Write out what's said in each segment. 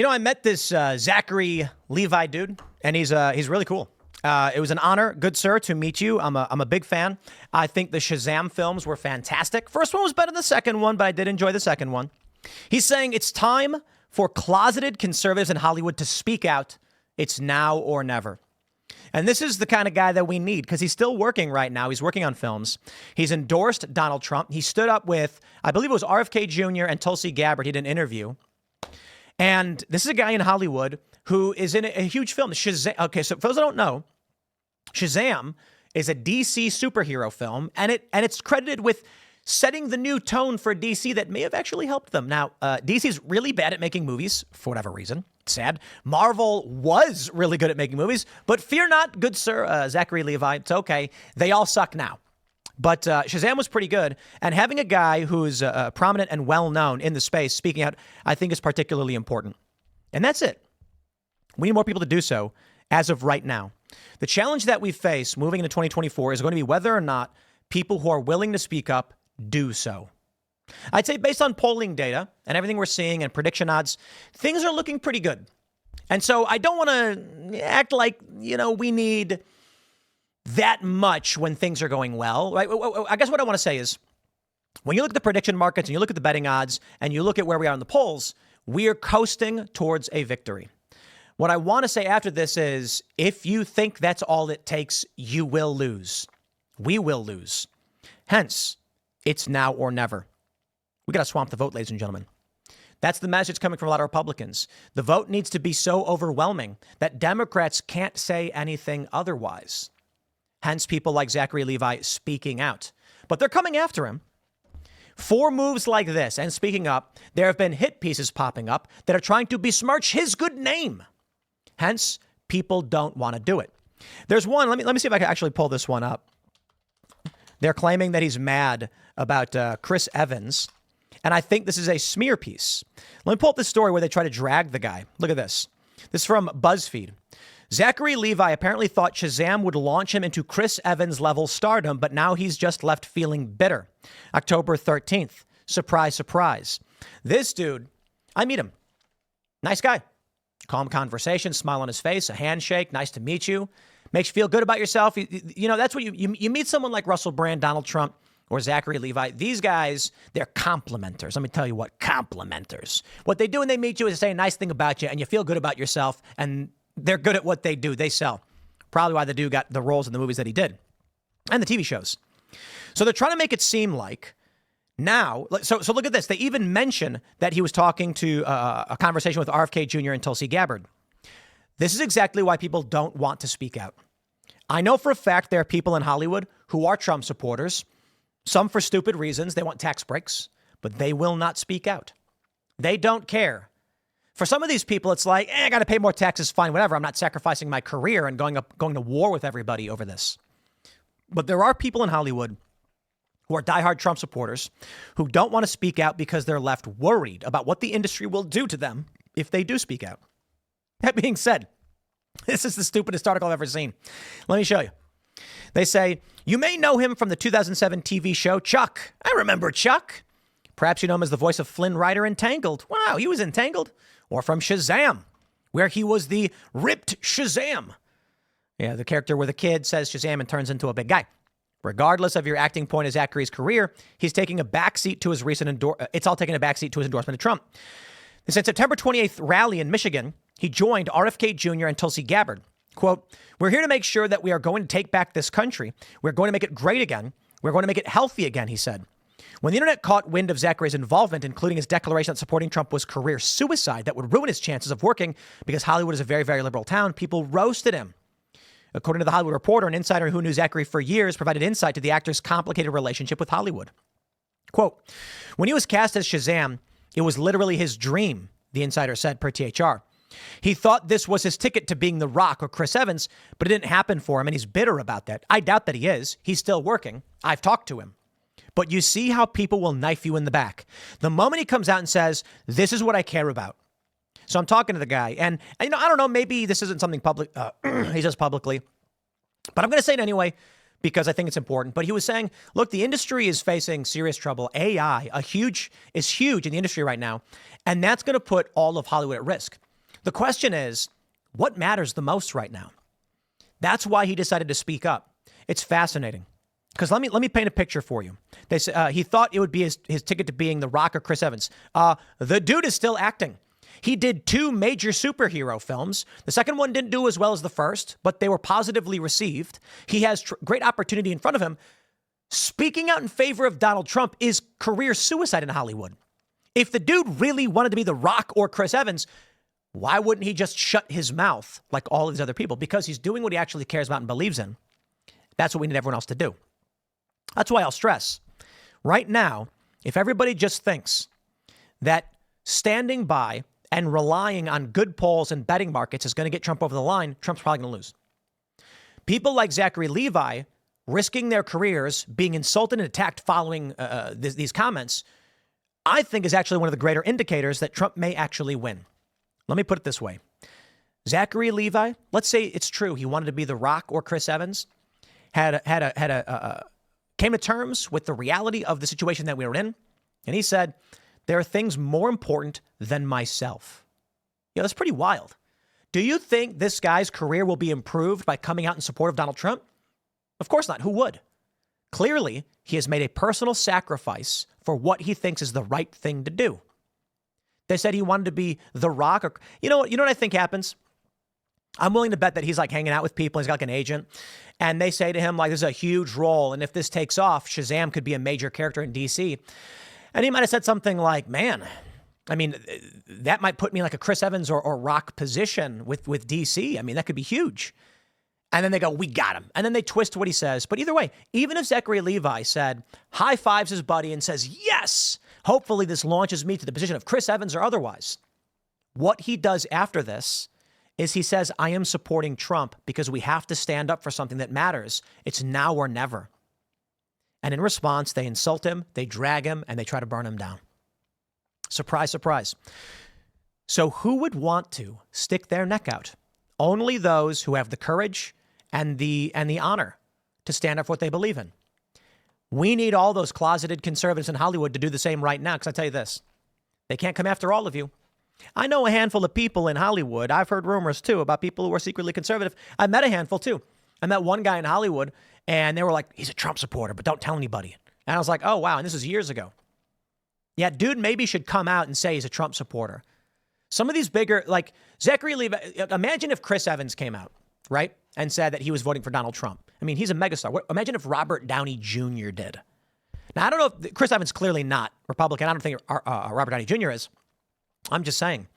I met this Zachary Levi dude, and he's really cool. It was an honor, good sir, to meet you. I'm a big fan. I think the Shazam films were fantastic. First one was better than the second one, but I did enjoy the second one. He's saying it's time for closeted conservatives in Hollywood to speak out. It's now or never. And this is the kind of guy that we need because he's still working right now. He's working on films. He's endorsed Donald Trump. He stood up with, I believe it was RFK Jr. and Tulsi Gabbard. He did an interview. And this is a guy in Hollywood who is in a huge film. Shazam. Okay, so for those that don't know, Shazam is a DC superhero film, and it's credited with setting the new tone for DC that may have actually helped them. Now, DC's really bad at making movies for whatever reason. Sad. Marvel was really good at making movies, but fear not, good sir, Zachary Levi. It's okay. They all suck now. But Shazam was pretty good. And having a guy who's prominent and well-known in the space speaking out, I think is particularly important. And that's it. We need more people to do so as of right now. The challenge that we face moving into 2024 is going to be whether or not people who are willing to speak up do so. I'd say based on polling data and everything we're seeing and prediction odds, things are looking pretty good. And so I don't want to act like, we need that much when things are going well. Right? I guess what I want to say is when you look at the prediction markets and you look at the betting odds and you look at where we are in the polls, we are coasting towards a victory. What I want to say after this is if you think that's all it takes, you will lose. We will lose. Hence, it's now or never. We got to swamp the vote, ladies and gentlemen. That's the message coming from a lot of Republicans. The vote needs to be so overwhelming that Democrats can't say anything otherwise. Hence, people like Zachary Levi speaking out. But they're coming after him. For moves like this and speaking up, there have been hit pieces popping up that are trying to besmirch his good name. Hence, people don't want to do it. There's one. Let me see if I can actually pull this one up. They're claiming that he's mad about Chris Evans. And I think this is a smear piece. Let me pull up this story where they try to drag the guy. Look at this. This is from BuzzFeed. Zachary Levi apparently thought Shazam would launch him into Chris Evans level stardom, but now he's just left feeling bitter. October 13th. Surprise, surprise. This dude, I meet him. Nice guy. Calm conversation, smile on his face, a handshake. Nice to meet you. Makes you feel good about yourself. That's what you meet someone like Russell Brand, Donald Trump, or Zachary Levi. These guys, they're complimenters. Let me tell you what, complimenters. What they do when they meet you is say a nice thing about you, and you feel good about yourself, and they're good at what they do. They sell. Probably why the dude got the roles in the movies that he did, and the TV shows. So they're trying to make it seem like now, so look at this. They even mention that he was talking to a conversation with RFK Jr. and Tulsi Gabbard. This is exactly why people don't want to speak out. I know for a fact there are people in Hollywood who are Trump supporters, some for stupid reasons. They want tax breaks, but they will not speak out. They don't care. For some of these people, it's like, I got to pay more taxes, fine, whatever. I'm not sacrificing my career and going to war with everybody over this. But there are people in Hollywood who are diehard Trump supporters who don't want to speak out because they're left worried about what the industry will do to them if they do speak out. That being said, this is the stupidest article I've ever seen. Let me show you. They say, you may know him from the 2007 TV show Chuck. I remember Chuck. Perhaps you know him as the voice of Flynn Rider in Tangled. Wow, he was in Tangled. Or from Shazam, where he was the ripped Shazam. Yeah, the character where the kid says Shazam and turns into a big guy. Regardless of your acting point in Zachary's career, he's taking a backseat to his it's all taking a backseat to his endorsement of Trump. Since September 28th rally in Michigan, he joined RFK Jr. and Tulsi Gabbard. Quote, we're here to make sure that we are going to take back this country. We're going to make it great again. We're going to make it healthy again, he said. When the internet caught wind of Zachary's involvement, including his declaration that supporting Trump was career suicide that would ruin his chances of working because Hollywood is a very, very liberal town, people roasted him. According to The Hollywood Reporter, an insider who knew Zachary for years provided insight to the actor's complicated relationship with Hollywood. Quote, when he was cast as Shazam, it was literally his dream, the insider said per THR. He thought this was his ticket to being The Rock or Chris Evans, but it didn't happen for him, and he's bitter about that. I doubt that he is. He's still working. I've talked to him. But you see how people will knife you in the back. The moment he comes out and says, this is what I care about. So I'm talking to the guy, and I don't know, maybe this isn't something public, he says publicly, but I'm going to say it anyway because I think it's important. But he was saying, look, the industry is facing serious trouble. AI is huge in the industry right now, and that's going to put all of Hollywood at risk. The question is, what matters the most right now? That's why he decided to speak up. It's fascinating. Because let me paint a picture for you. They say, he thought it would be his ticket to being The Rock or Chris Evans. The dude is still acting. He did 2 major superhero films. The second one didn't do as well as the first, but they were positively received. He has great opportunity in front of him. Speaking out in favor of Donald Trump is career suicide in Hollywood. If the dude really wanted to be The Rock or Chris Evans, why wouldn't he just shut his mouth like all of these other people? Because he's doing what he actually cares about and believes in. That's what we need everyone else to do. That's why I'll stress. Right now, if everybody just thinks that standing by and relying on good polls and betting markets is going to get Trump over the line, Trump's probably going to lose. People like Zachary Levi risking their careers, being insulted and attacked following these comments, I think is actually one of the greater indicators that Trump may actually win. Let me put it this way. Zachary Levi, let's say it's true. He wanted to be The Rock or Chris Evans, came to terms with the reality of the situation that we were in. And he said, there are things more important than myself. Yeah, that's pretty wild. Do you think this guy's career will be improved by coming out in support of Donald Trump? Of course not. Who would? Clearly, he has made a personal sacrifice for what he thinks is the right thing to do. They said he wanted to be The Rock. Or, you know what I think happens? I'm willing to bet that he's like hanging out with people. He's got like an agent. And they say to him, like, this is a huge role. And if this takes off, Shazam could be a major character in DC. And he might have said something like, man, I mean, that might put me in like a Chris Evans or Rock position with DC. I mean, that could be huge. And then they go, we got him. And then they twist what he says. But either way, even if Zachary Levi said, high fives his buddy and says, yes, hopefully this launches me to the position of Chris Evans or otherwise. What he does after this is he says, I am supporting Trump because we have to stand up for something that matters. It's now or never. And in response, they insult him, they drag him, and they try to burn him down. Surprise, surprise. So who would want to stick their neck out? Only those who have the courage and the honor to stand up for what they believe in. We need all those closeted conservatives in Hollywood to do the same right now, because I tell you this, they can't come after all of you. I know a handful of people in Hollywood. I've heard rumors, too, about people who are secretly conservative. I met a handful, too. I met one guy in Hollywood, and they were like, he's a Trump supporter, but don't tell anybody. And I was like, oh, wow, and this is years ago. Yeah, dude maybe should come out and say he's a Trump supporter. Some of these bigger, like Zachary Levi, imagine if Chris Evans came out, right, and said that he was voting for Donald Trump. I mean, he's a megastar. Imagine if Robert Downey Jr. did. Now, I don't know if Chris Evans clearly not Republican. I don't think Robert Downey Jr. is. I'm just saying,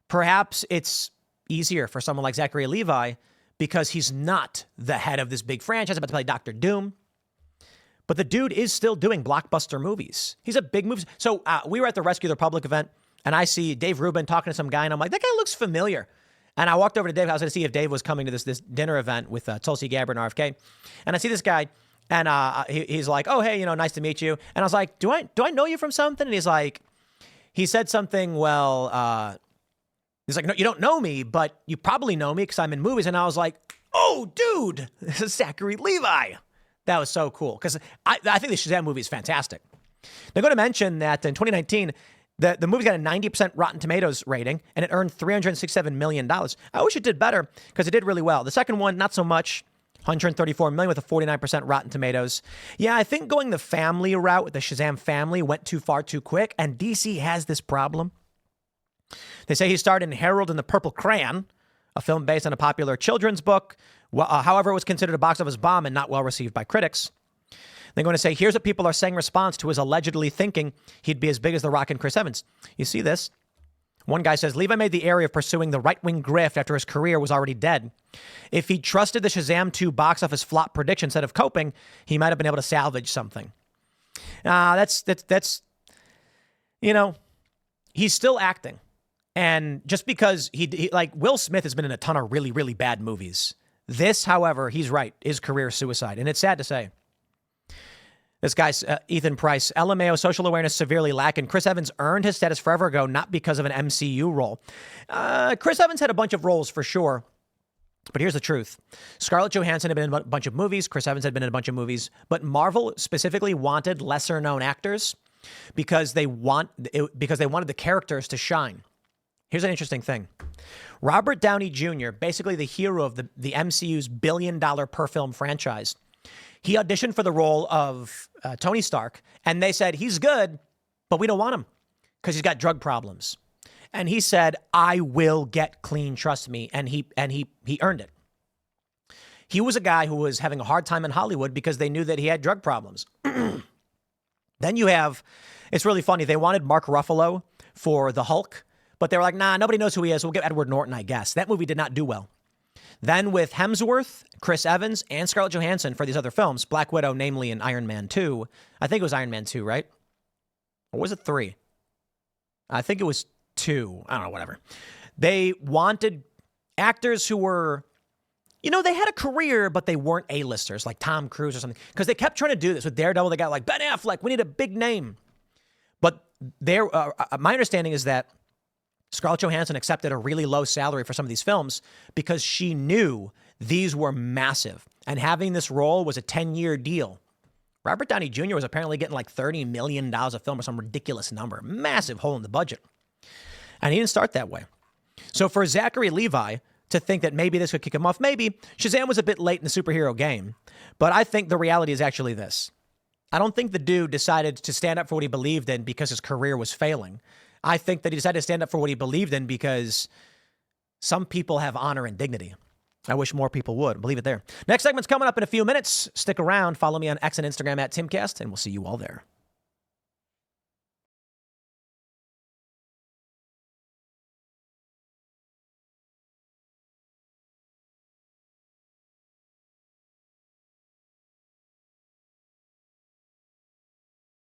perhaps it's easier for someone like Zachary Levi because he's not the head of this big franchise about to play Dr. Doom. But the dude is still doing blockbuster movies. He's a big movie. So we were at the Rescue the Republic event, and I see Dave Rubin talking to some guy, and I'm like, that guy looks familiar. And I walked over to Dave. I was going to see if Dave was coming to this dinner event with Tulsi Gabbard and RFK. And I see this guy, and he's like, oh, hey, nice to meet you. And I was like, do I know you from something? And he's like, he said something, well, he's like, no, you don't know me, but you probably know me because I'm in movies. And I was like, oh, dude, this is Zachary Levi. That was so cool because I think the Shazam movie is fantastic. They're going to mention that in 2019, the movie got a 90% Rotten Tomatoes rating, and it earned $367 million. I wish it did better because it did really well. The second one, not so much, $134 million with a 49% Rotten Tomatoes. Yeah, I think going the family route with the Shazam family went too far too quick, and DC has this problem. They say he starred in Harold and the Purple Crayon, a film based on a popular children's book. However, it was considered a box office bomb and not well received by critics. They're going to say, here's what people are saying in response to his allegedly thinking he'd be as big as The Rock and Chris Evans. You see this? One guy says, Levi made the area of pursuing the right-wing grift after his career was already dead. If he trusted the Shazam 2 box office flop prediction instead of coping, he might have been able to salvage something. That's he's still acting. And just because he like Will Smith has been in a ton of really, really bad movies. This, however, he's right, is career suicide. And it's sad to say. This guy's Ethan Price. LMAO social awareness severely lacking. Chris Evans earned his status forever ago, not because of an MCU role. Chris Evans had a bunch of roles for sure. But here's the truth. Scarlett Johansson had been in a bunch of movies. Chris Evans had been in a bunch of movies. But Marvel specifically wanted lesser known actors because they wanted the characters to shine. Here's an interesting thing. Robert Downey Jr., basically the hero of the MCU's billion-dollar per-film franchise, he auditioned for the role of Tony Stark, and they said, he's good, but we don't want him because he's got drug problems. And he said, I will get clean, trust me. And he earned it. He was a guy who was having a hard time in Hollywood because they knew that he had drug problems. Then you have, it's really funny, they wanted Mark Ruffalo for the Hulk, but they were like, nah, nobody knows who he is. We'll get Edward Norton, I guess. That movie did not do well. Then with Hemsworth, Chris Evans, and Scarlett Johansson for these other films, Black Widow, namely, in Iron Man 2. I think it was Iron Man 2, right? Or was it 3? I think it was 2. I don't know, whatever. They wanted actors who were, they had a career, but they weren't A-listers, like Tom Cruise or something. Because they kept trying to do this with Daredevil. They got like Ben Affleck. We need a big name. But my understanding is that Scarlett Johansson accepted a really low salary for some of these films because she knew these were massive. And having this role was a 10-year deal. Robert Downey Jr. was apparently getting like $30 million a film or some ridiculous number. Massive hole in the budget. And he didn't start that way. So for Zachary Levi to think that maybe this could kick him off, maybe Shazam was a bit late in the superhero game. But I think the reality is actually this. I don't think the dude decided to stand up for what he believed in because his career was failing. I think that he decided to stand up for what he believed in because some people have honor and dignity. I wish more people would. I'll leave it there. Next segment's coming up in a few minutes. Stick around. Follow me on X and Instagram at Timcast, and we'll see you all there.